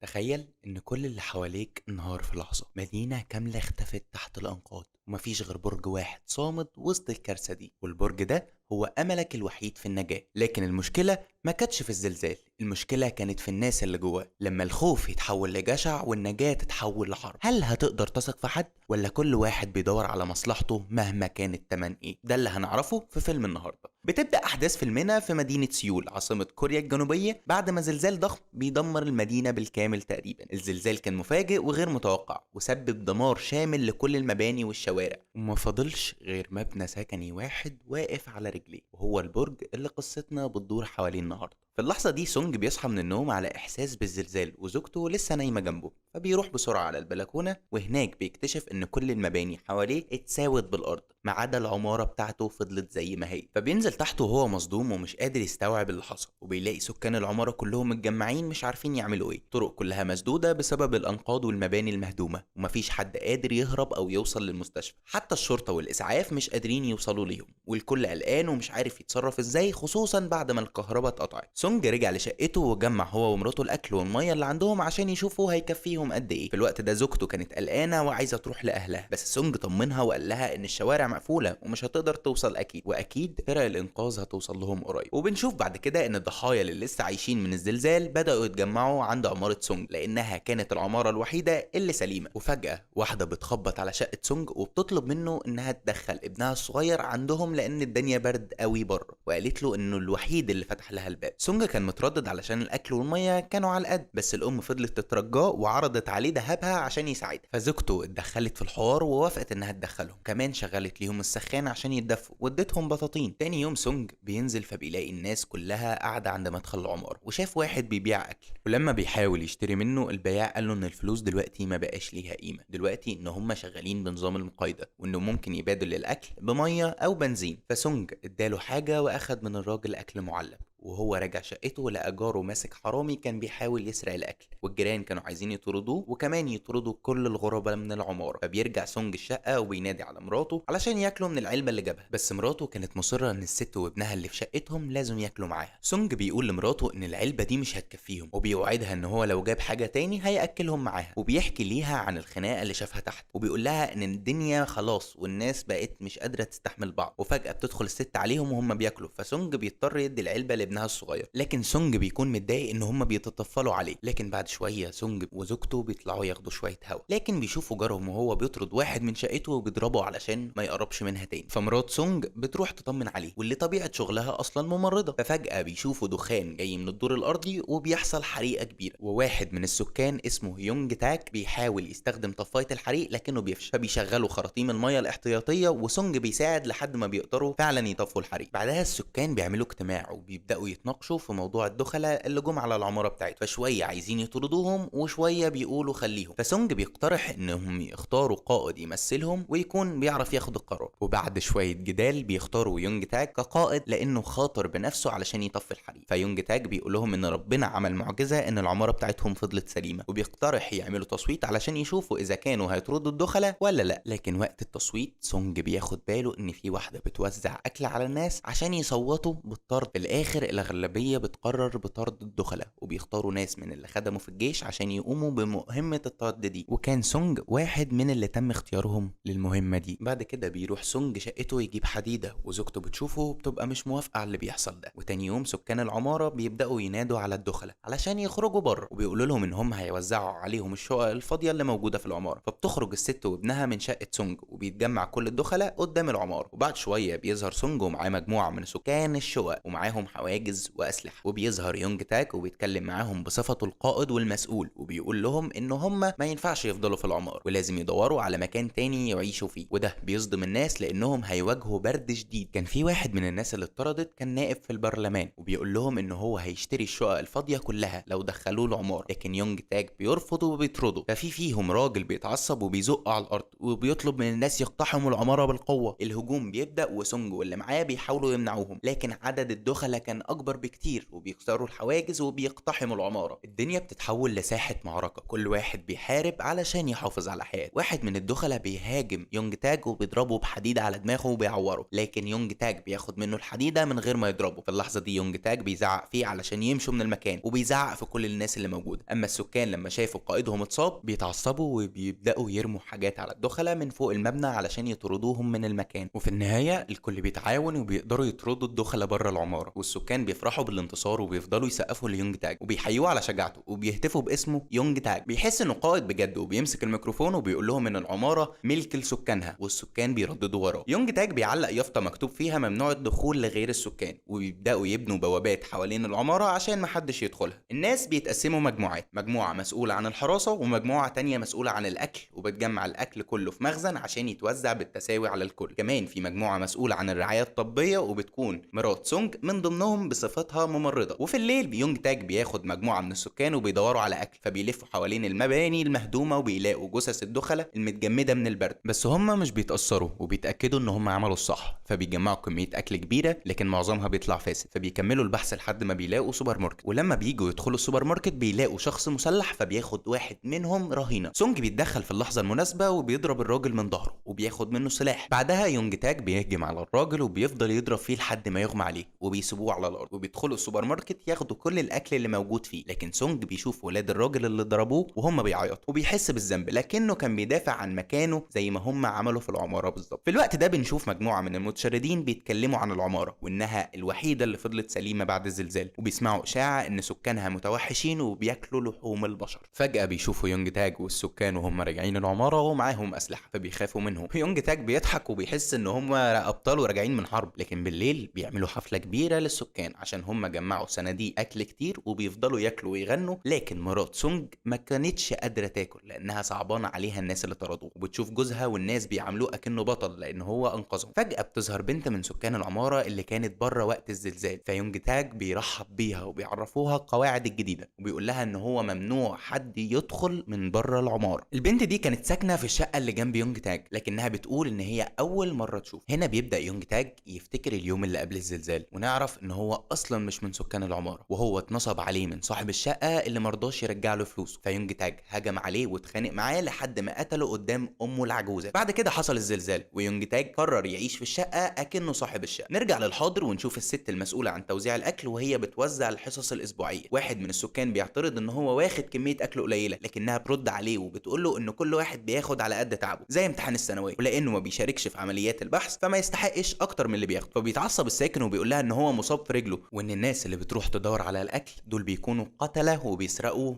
تخيل إن كل اللي حواليك انهار في لحظة، مدينة كاملة اختفت تحت الأنقاض ومفيش غير برج واحد صامد وسط الكارثة دي، والبرج ده هو أملك الوحيد في النجاة. لكن المشكلة ما كانتش في الزلزال، المشكلة كانت في الناس اللي جواه. لما الخوف يتحول لجشع والنجاة تتحول لحرب، هل هتقدر تثق في حد ولا كل واحد بيدور على مصلحته مهما كان التمن ايه؟ ده اللي هنعرفه في فيلم النهاردة. بتبدأ أحداث فيلمنا في مدينة سيول عاصمة كوريا الجنوبية بعد ما زلزال ضخم بيدمر المدينة بالكامل تقريبا. الزلزال كان مفاجئ وغير متوقع وسبب دمار شامل لكل المباني والشوارع، وما فضلش غير مبنى سكني واحد واقف على رجليه، وهو البرج اللي قصتنا بتدور حواليه النهارده. في اللحظة دي سونج بيصحى من النوم على إحساس بالزلزال وزوجته لسه نايمة جنبه، فبيروح بسرعة على البلكونة وهناك بيكتشف إن كل المباني حواليه اتساوت بالأرض ما عدا العمارة بتاعته فضلت زي ما هي. فبينزل تحت وهو مصدوم ومش قادر يستوعب اللي حصل، وبيلاقي سكان العمارة كلهم متجمعين مش عارفين يعملوا ايه. الطرق كلها مسدودة بسبب الأنقاض والمباني المهدومة، ومفيش حد قادر يهرب أو يوصل للمستشفى. حتى الشرطة والإسعاف مش قادرين يوصلوا ليهم، والكل قلقان ومش عارف يتصرف ازاي، خصوصا بعد ما الكهرباء اتقطعت. سونج رجع لشقته وجمع هو ومراته الأكل والمية اللي عندهم عشان يشوفوا هيكفيهم قد ايه. في الوقت ده زوجته كانت قلقانة وعايزة تروح لأهلها، بس سونج طمنها وقال لها إن الشوارع مقفولة ومش هتقدر توصل أكيد، وأكيد فرق الإنقاذ هتوصل لهم قريب. وبنشوف بعد كده إن الضحايا اللي لسه عايشين من الزلزال بدأوا يتجمعوا عند عمارة سونج لأنها كانت العمارة الوحيدة اللي سليمة. وفجأة واحدة بتخبط على شقة سونج وبتطلب منه إنها تدخل ابنها الصغير عندهم لأن الدنيا برد قوي بره، وقالت له إنه الوحيد اللي فتح لها الباب. سونج كان متردد علشان الأكل والمية كانوا على القد، بس الأم فضلت تترجاه وعرضت عليه ذهبها عشان يساعدها، فزوجته اتدخلت في الحوار ووافقت إنها تدخلهم، كمان شغلت ليهم السخان عشان يتدفوا وادتهم بطاطين. تاني يوم سونج بينزل فبيلاقي الناس كلها قاعدة عند مدخل العمارة، وشاف واحد بيبيع أكل، ولما بيحاول يشتري منه البياع قال له إن الفلوس دلوقتي ما بقاش ليها قيمة، دلوقتي إن هم شغالين بنظام المقايضة وإنه ممكن يبادل الأكل بمية أو بنزين. فسونج اداله حاجة وأخد من الراجل أكل معلب، وهو راجع شقته لقى جاره ماسك حرامي كان بيحاول يسرق الاكل، والجيران كانوا عايزين يطردوه وكمان يطردوا كل الغرباء من العماره. فبيرجع سونج الشقه وبينادي على مراته علشان ياكلوا من العلبه اللي جابها، بس مراته كانت مصره ان الست وابنها اللي في شقتهم لازم ياكلوا معاها. سونج بيقول لمراته ان العلبه دي مش هتكفيهم، وبيوعدها ان هو لو جاب حاجه تاني هياكلهم معاها، وبيحكي ليها عن الخناقه اللي شافها تحت، وبيقول لها ان الدنيا خلاص والناس بقت مش قادره تستحمل بعض. وفجاه بتدخل الست عليهم وهم بياكلوا، فسونج بيضطر يدي العلبه لابنها الصغير، لكن سونج بيكون متضايق ان هم بيتطفلوا عليه. لكن بعد شويه سونج وزوجته بيطلعوا ياخدوا شويه هوا، لكن بيشوفوا جارهم وهو بيطرد واحد من شقته وبيضربه علشان ما يقربش منها تاني. فمرات سونج بتروح تطمن عليه، واللي طبيعه شغلها اصلا ممرضه. ففجاه بيشوفوا دخان جاي من الدور الارضي وبيحصل حريقه كبيره، وواحد من السكان اسمه يونج تاك بيحاول يستخدم طفايه الحريق لكنه بيفشل، فبيشغلوا خراطيم الميه الاحتياطيه وسونج بيساعد لحد ما بيقدروا فعلا يطفوا الحريق. بعدها السكان بيعملوا اجتماع وبيبداوا يتناقشوا في موضوع الدخلاء اللي جم على العماره بتاعته، فشويه عايزين يطردوهم وشويه بيقولوا خليهم. فسونج بيقترح انهم يختاروا قائد يمثلهم ويكون بيعرف ياخد القرار، وبعد شويه جدال بيختاروا يونج تاك كقائد لانه خاطر بنفسه علشان يطفي الحريق. فيونج تاك بيقول لهم ان ربنا عمل معجزه ان العماره بتاعتهم فضلت سليمه، وبيقترح يعملوا تصويت علشان يشوفوا اذا كانوا هيطردوا الدخلاء ولا لا. لكن وقت التصويت سونج بياخد باله ان في واحده بتوزع اكل على الناس عشان يصوتوا بالطرد. في الاخر الاغلبيه بتقرر بطرد الدخلاء، وبيختاروا ناس من اللي خدموا في الجيش عشان يقوموا بمهمة الطرد دي، وكان سونج واحد من اللي تم اختيارهم للمهمة دي. بعد كده بيروح سونج شقته يجيب حديدة، وزوجته بتشوفه وبتبقى مش موافقة على اللي بيحصل ده. وتاني يوم سكان العمارة بيبدأوا ينادوا على الدخلاء علشان يخرجوا بره، وبيقولوا لهم ان هم هيوزعوا عليهم الشقق الفاضية اللي موجودة في العمارة. فبتخرج الست وابنها من شقة سونج وبيتجمع كل الدخلاء قدام العمارة، وبعد شوية بيظهر سونج ومعاه مجموعة من سكان الشقق ومعاهم حواجز وأسلحة، وبيظهر يونج تاك وبيتكلم معاهم بصفته القائد والمسؤول، وبيقول لهم ان هم ما ينفعش يفضلوا في العمارة ولازم يدوروا على مكان تاني يعيشوا فيه. وده بيصدم الناس لانهم هيواجهوا برد شديد. كان في واحد من الناس اللي اتطردت كان نائب في البرلمان، وبيقول لهم ان هو هيشتري الشقق الفاضية كلها لو دخلوه العمارة، لكن يونج تاك بيرفض وبيطرده. فيهم راجل بيتعصب وبيزق على الارض وبيطلب من الناس يقتحموا العمارة بالقوة. الهجوم بيبدأ وسونج واللي معاه بيحاولوا يمنعوهم، لكن عدد الدخلاء كان اكبر بكتير وبيكسروا الحواجز وبيقتحموا العماره. الدنيا بتتحول لساحه معركه، كل واحد بيحارب علشان يحافظ على حياته. واحد من الدخلاء بيهاجم يونج تاج وبيضربه بحديده على دماغه وبيعوره، لكن يونج تاج بياخد منه الحديده من غير ما يضربه. في اللحظه دي يونج تاج بيزعق فيه علشان يمشوا من المكان، وبيزعق في كل الناس اللي موجوده. اما السكان لما شافوا قائدهم اتصاب بيتعصبوا وبيبداوا يرموا حاجات على الدخلاء من فوق المبنى علشان يطردوهم من المكان. وفي النهايه الكل بيتعاون وبيقدروا يطردوا الدخلاء بره العماره، والسكان بيفرحوا بالانتصار وبيفضلوا يسقفوا ليونج تاج وبيحيوه على شجاعته وبيهتفوا باسمه يونج تاج. بيحس انه قائد بجد وبيمسك الميكروفون وبيقول لهم ان العماره ملك لسكانها، والسكان بيرددوا وراه. يونج تاج بيعلق يافطه مكتوب فيها ممنوع الدخول لغير السكان، وبيبداوا يبنوا بوابات حوالين العماره عشان محدش يدخلها. الناس بيتقسموا مجموعات، مجموعه مسؤوله عن الحراسه ومجموعه تانية مسؤوله عن الاكل، وبتجمع الاكل كله في مخزن عشان يتوزع بالتساوي على الكل. كمان في مجموعه مسؤوله عن الرعايه الطبيه، وبتكون مرات سونج من ضمنهم بصفتها ممرضه. وفي الليل يونج تاج بياخد مجموعه من السكان وبيدوروا على اكل، فبيلفوا حوالين المباني المهدومه وبيلاقوا جثث الدخلاء المتجمده من البرد. بس هم مش بيتاثروا وبيتاكدوا ان هم عملوا الصح، فبيجمعوا كميه اكل كبيره لكن معظمها بيطلع فاسد. فبيكملوا البحث لحد ما بيلاقوا سوبر ماركت، ولما بييجوا يدخلوا السوبر ماركت بيلاقوا شخص مسلح، فبياخد واحد منهم رهينه. سونج بيتدخل في اللحظه المناسبه وبيضرب الراجل من ظهره وبياخد منه سلاح. بعدها يونج تاج بيهجم على الراجل وبيفضل يضرب فيه لحد ما يغمى عليه، وبيسيبوه على الارض. وبيدخلوا السوبر ماركت ياخدوا كل الاكل اللي موجود فيه، لكن سونج بيشوف ولاد الراجل اللي ضربوه وهم بيعيطوا وبيحس بالذنب، لكنه كان بيدافع عن مكانه زي ما هم عملوا في العماره بالظبط. في الوقت ده بنشوف مجموعه من المتشردين بيتكلموا عن العماره وانها الوحيده اللي فضلت سليمه بعد الزلزال، وبيسمعوا اشاعه ان سكانها متوحشين وبياكلوا لحوم البشر. فجاه بيشوفوا يونج تاج والسكان وهم راجعين العماره ومعاهم اسلحه، فبيخافوا منهم. يونج تاج بيضحك وبيحس ان هم ابطال وراجعين من حرب. لكن بالليل بيعملوا حفله كبيره للسكان عشان هم جمعوا صناديق اكل كتير وبيفضلوا ياكلوا ويغنوا. لكن مرات سونج ما كانتش قادره تاكل لانها صعبانه عليها الناس اللي طردوه، وبتشوف جوزها والناس بيعاملوه اكنه بطل لان هو انقذهم. فجاه بتظهر بنت من سكان العماره اللي كانت بره وقت الزلزال، فيونج تاج بيرحب بيها وبيعرفوها القواعد الجديده، وبيقول لها ان هو ممنوع حد يدخل من بره العماره. البنت دي كانت ساكنه في الشقه اللي جنب يونج تاج، لكنها بتقول ان هي اول مره تشوف. هنا بيبدا يونج تاج يفتكر اليوم اللي قبل الزلزال، ونعرف ان هو اصلا مش من سكان العماره، وهو اتنصب عليه من صاحب الشقه اللي مرضاش يرجع له فلوسه. فيونج تاج هجم عليه واتخانق معاه لحد ما قتله قدام امه العجوزه. بعد كده حصل الزلزال ويونج تاج قرر يعيش في الشقه اكنه صاحب الشقه. نرجع للحاضر ونشوف الست المسؤوله عن توزيع الاكل وهي بتوزع الحصص الاسبوعيه. واحد من السكان بيعترض ان هو واخد كميه اكل قليله، لكنها برد عليه وبتقول له ان كل واحد بياخد على قد تعبه زي امتحان الثانويه، ولانه ما بيشاركش في عمليات البحث فما يستحقش اكتر من اللي بياخده. فبيتعصب الساكن وبيقول لها ان هو مصاب في رجله، وان الناس اللي بتروح تدور على الاكل دول بيكونوا قتله وبيسرقوا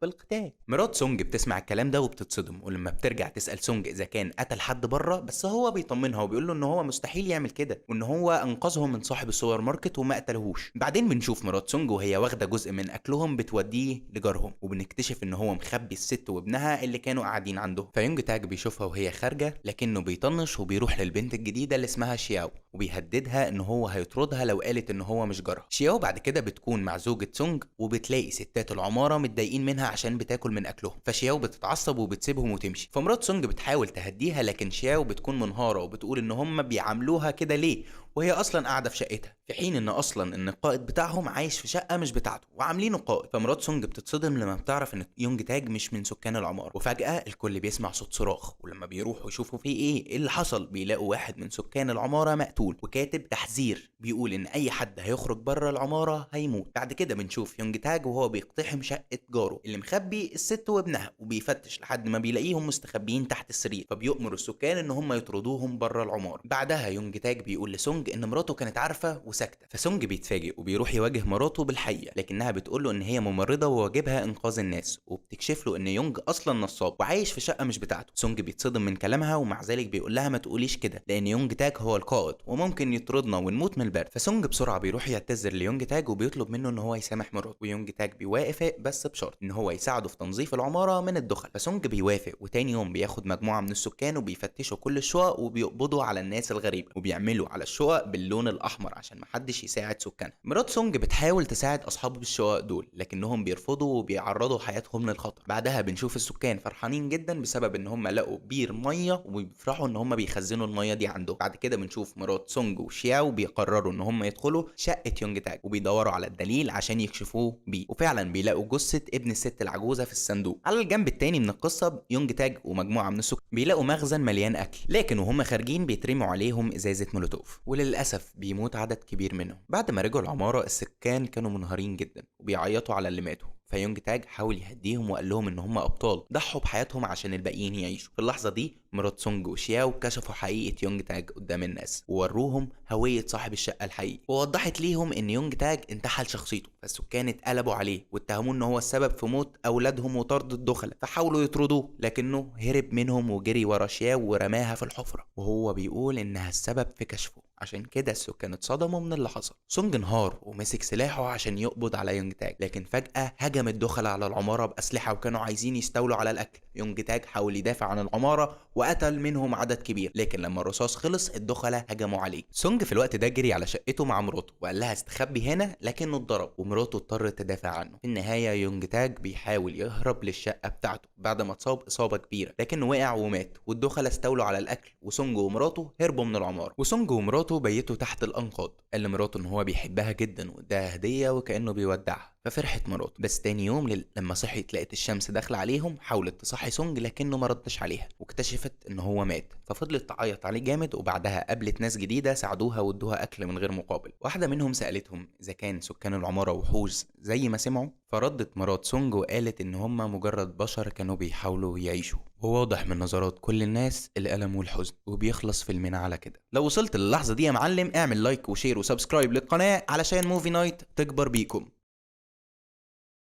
بالقتال. مرات سونج بتسمع الكلام ده وبتتصدم، ولما بترجع تسال سونج اذا كان قتل حد بره، بس هو بيطمنها وبيقول له ان هو مستحيل يعمل كده، وان هو انقذهم من صاحب السوبر ماركت وما قتلهوش. بعدين بنشوف مرات سونج وهي واخده جزء من اكلهم بتوديه لجارهم، وبنكتشف ان هو مخبي الست وابنها اللي كانوا قاعدين عنده. فيونج تاج بيشوفها وهي خارجه، لكنه بيطنش وبيروح للبنت الجديده اللي اسمها شياو، وبيهددها ان هو هيطردها لو قالت ان هو مش جارها. شياو بعد كده بتكون مع زوجة سونج، وبتلاقي ستات العماره متضايقين منها عشان بتاكل من اكلهم، فشياو بتتعصب وبتسيبهم وتمشي. فمرات سونج بتحاول تهديها، لكن شياو بتكون منهاره وبتقول ان هم بيعاملوها كده ليه وهي اصلا قاعده في شقتها، في حين ان اصلا ان القائد بتاعهم عايش في شقه مش بتاعته وعاملينه قائد. فمرات سونج بتتصدم لما بتعرف ان يونج تاج مش من سكان العماره. وفجاه الكل بيسمع صوت صراخ، ولما بيروحوا يشوفوا فيه ايه اللي حصل بيلاقوا واحد من سكان العماره مقتول وكاتب تحذير بيقول ان اي حد هيخرج بره العماره هيموت. بعد كده بنشوف يونج تاج وهو بيقتحم شقه جاره اللي مخبي الست وابنها، وبيفتش لحد ما بيلاقيهم مستخبيين تحت السرير، فبيؤمر السكان ان هم يطردوهم بره العماره. بعدها يونج تاج بيقول لسونج ان مراته كانت عارفه وساكته، فسونج بيتفاجئ وبيروح يواجه مراته بالحقيقه، لكنها بتقول له ان هي ممرضه وواجبها انقاذ الناس، وبتكشف له ان يونج اصلا نصاب وعايش في شقه مش بتاعته. سونج بيتصدم من كلامها، ومع ذلك بيقول لها ما تقوليش كده لان يونج تاج هو القائد وممكن يطردنا ونموت من البرد. فسونج بسرعه بيروح يعتذر ليونج تاج وبيطلب منه ان هو يسامح مراته، ويونج تاج بيوافق بس بشرط ان هو يساعده في تنظيف العماره من الدخل. فسونج بيوافق، وتاني يوم بياخد مجموعه من السكان وبيفتشوا كل الشقق وبيقبضوا على الناس الغريبه، وبيعملوا على الشقق الشقق باللون الاحمر عشان محدش يساعد سكانها. مرات سونج بتحاول تساعد اصحاب الشقق دول لكنهم بيرفضوا وبيعرضوا حياتهم للخطر. بعدها بنشوف السكان فرحانين جدا بسبب ان هم لقوا بير ميه وبيفرحوا ان هم بيخزنوا الميه دي عندهم. بعد كده بنشوف مرات سونج وشياو بيقرروا ان هم يدخلوا شقه يونج تاج وبيدوروا على الدليل عشان يكشفوه بيه، وفعلا بيلاقوا جثه ابن الست العجوزه في الصندوق. على الجنب التاني من القصه يونج تاج ومجموعه من السكان بيلاقوا مخزن مليان اكل، لكن وهم خارجين بيترموا عليهم ازازه مولوتوف وللاسف بيموت عدد كبير منهم. بعد ما رجعوا العماره السكان كانوا منهارين جدا وبيعيطوا على اللي ماتوا، فيونج تاج حاول يهديهم وقال لهم ان هم ابطال ضحوا بحياتهم عشان الباقيين يعيشوا. في اللحظه دي مرات سونج وشياو كشفوا حقيقه يونج تاج قدام الناس ووروهم هويه صاحب الشقه الحقيقي، ووضحت ليهم ان يونج تاج انتحل شخصيته. فالسكان اتقلبوا عليه واتهموه ان هو السبب في موت اولادهم وطرد الدخله، فحاولوا يطردوه لكنه هرب منهم وجري ورا شياو ورماها في الحفره وهو بيقول انها السبب في كشفه. عشان كده السكان اتصدموا من اللي حصل. سونج انهار ومسك سلاحه عشان يقبض على يونج تاج، لكن فجأة هجم الدخلاء على العمارة بأسلحة وكانوا عايزين يستولوا على الأكل. يونج تاج حاول يدافع عن العمارة وقتل منهم عدد كبير، لكن لما الرصاص خلص الدخلاء هجموا عليه. سونج في الوقت ده جري على شقته مع مراته وقال لها استخبي هنا، لكنه اتضرب ومراته اضطرت تدافع عنه. في النهاية يونج تاج بيحاول يهرب للشقة بتاعته بعد ما اتصاب إصابة كبيرة، لكنه وقع ومات والدخلاء استولوا على الأكل وسونج ومراته هربوا من العمارة. وسونج ومراته بيتوا تحت الأنقاض. قال لمراته ان هو بيحبها جدا واداها هديه وكانه بيودعها، ففرحت مراته. بس تاني يوم لما صحيت لقت الشمس داخله عليهم، حاولت تصحي سونج لكنه ما ردش عليها واكتشفت ان هو مات، ففضلت تعيط عليه جامد. وبعدها قابلت ناس جديده ساعدوها وادوها اكل من غير مقابل. واحده منهم سالتهم اذا كان سكان العماره وحوش زي ما سمعوا، فردت مرات سونج وقالت ان هم مجرد بشر كانوا بيحاولوا يعيشوا. وواضح من نظرات كل الناس الألم والحزن، وبيخلص فيلمنا على كده. لو وصلت للحظة دي يا معلم اعمل لايك وشير وسبسكرايب للقناة علشان موفي نايت تكبر بيكم.